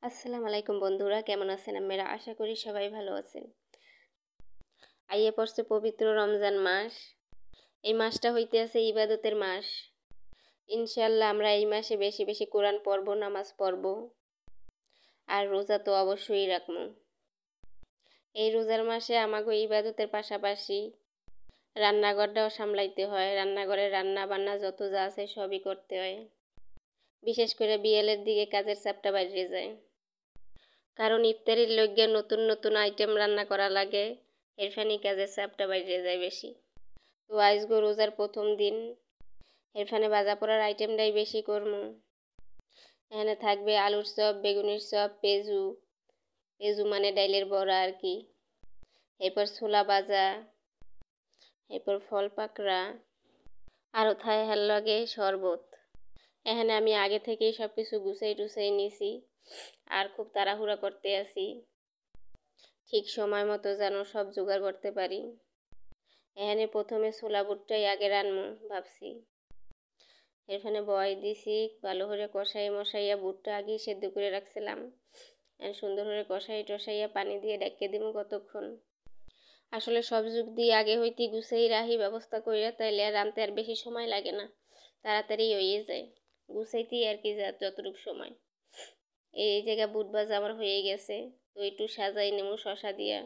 আসসালামু আলাইকুম বন্ধুরা, কেমন আছেন আপনারা? আশা করি সবাই ভালো আছেন। আইয়ে পড়ছে পবিত্র রমজান মাস। এই মাসটা হইতে আছে ইবাদতের মাস। ইনশাআল্লাহ আমরা এই মাসে বেশি বেশি কোরআন পড়ব, নামাজ পড়ব, আর রোজা তো অবশ্যই রাখবো। এই রোজার মাসে আমাকে ইবাদতের পাশাপাশি রান্নাঘরটাও সামলাইতে হয়। রান্নাঘরে রান্না বান্না যত যা আছে সবই করতে হয়। বিশেষ করে বিয়েলের দিকে কাজের চাপটা বাইরে যায়, কারণ ইফতারির লইগ্যা নতুন নতুন আইটেম রান্না করা লাগে। এরফানি কাজের চাপটা বাইরে যায় বেশি। তো আজগো রোজার প্রথম দিন, এরফানে ভাজা পোড়ার আইটেমটাই বেশি করবো। এখানে থাকবে আলুর চপ, বেগুনির চপ, পেঁজু পেঁজু মানে ডাইলের বড়া আর কি, এরপর ছোলা ভাজা, এরপর ফল পাকড়া, আরও থায় হেল লাগে শরবত। এখানে আমি আগে থেকেই সব কিছু গুছাই টুছাই নিছি, আর খুব তাড়াহুড়া করতে আছি, ঠিক সময় মতো যেন সব জোগাড় করতে পারি। এখানে প্রথমে ছোলা বুটটাই আগে রান্নু ভাবছি। এখানে বয় দিছি, ভালো করে কষাই মশাইয়া বুটটা আগেই সেদ্ধ করে রাখছিলাম। সুন্দর করে কষাই টসাইয়া পানি দিয়ে ডেকে দিব কতক্ষণ। আসলে সব যুগ দিয়ে আগে হইতে গুছাই রাহি ব্যবস্থা কইরা, তাইলে আর রানতে আর বেশি সময় লাগে না, তাড়াতাড়ি হয়ে যায়। গুছাইতেই আর কি যতটুকু সময়। এই জায়গা বুট ভাজা আমার হয়ে গেছে, তো একটু সাজাই নেবো শশা দিয়া।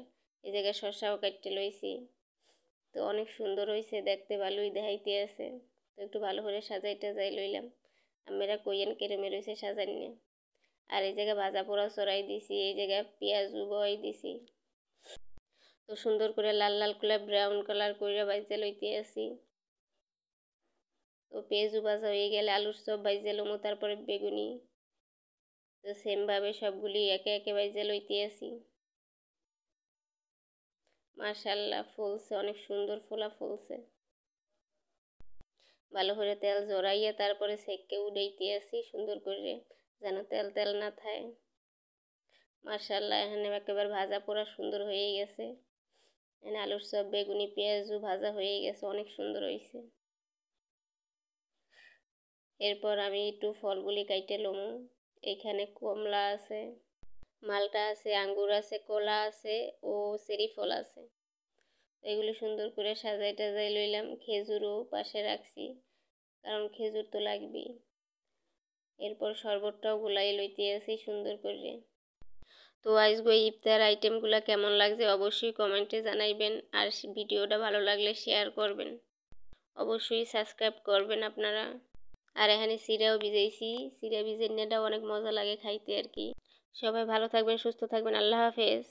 এই জায়গায় শশাও কাটতে লইছি, তো অনেক সুন্দর হয়েছে দেখতে, ভালোই দেখাইতে আছে। তো একটু ভালো করে সাজাই টাজাই লইলাম। আমরা কইয়েন কেরমে রয়েছে সাজাই নিয়ে। আর এই জায়গায় ভাজা পোড়াও চড়াই দিছি, এই জায়গায় পেঁয়াজও বই দিছি। তো সুন্দর করে লাল লাল করে ব্রাউন কালার করে ভাজতে লইতে আসি। তো পেঁয়াজও ভাজা হয়ে গেলে আলুর চপ ভাজতে লমো, তারপরে বেগুনি। তো সেমভাবে সবগুলি একে একে ভাজতে লইতে আসি। মাশাআল্লাহ ফুলছে, অনেক সুন্দর ফোলা ফুলছে। ভালো করে তেল জড়াইয়া তারপরে সেককে উঠাইতে আসি সুন্দর করে, যেন তেল তেল না থাকে। মাশাআল্লাহ এখানে একেবারে ভাজা পোড়া সুন্দর হয়ে গেছে। এখানে আলুর চপ, বেগুনি, পেঁয়াজও ভাজা হয়ে গেছে, অনেক সুন্দর হয়েছে। এরপর আমি একটু ফলগুলি কাইটে লমু। এখানে কমলা আছে, মালটা আছে, আঙ্গুর আছে, কলা আছে ও চেরি ফল আছে। এগুলি সুন্দর করে সাজাই টাজাই লইলাম। খেজুরও পাশে রাখছি, কারণ খেজুর তো লাগবেই। এরপর শরবতটাও গুলাই লইতে আসি সুন্দর করে। তো আজকে ইফতার আইটেমগুলো কেমন লাগছে অবশ্যই কমেন্টে জানাইবেন, আর ভিডিওটা ভালো লাগলে শেয়ার করবেন, অবশ্যই সাবস্ক্রাইব করবেন আপনারা। আর এখানে চিড়াও ভিজাইছি, চিড়া ভিজাইনাটাও অনেক মজা লাগে খাইতে আর কি। সবাই ভালো থাকবেন, সুস্থ থাকবেন, আল্লাহ হাফেজ।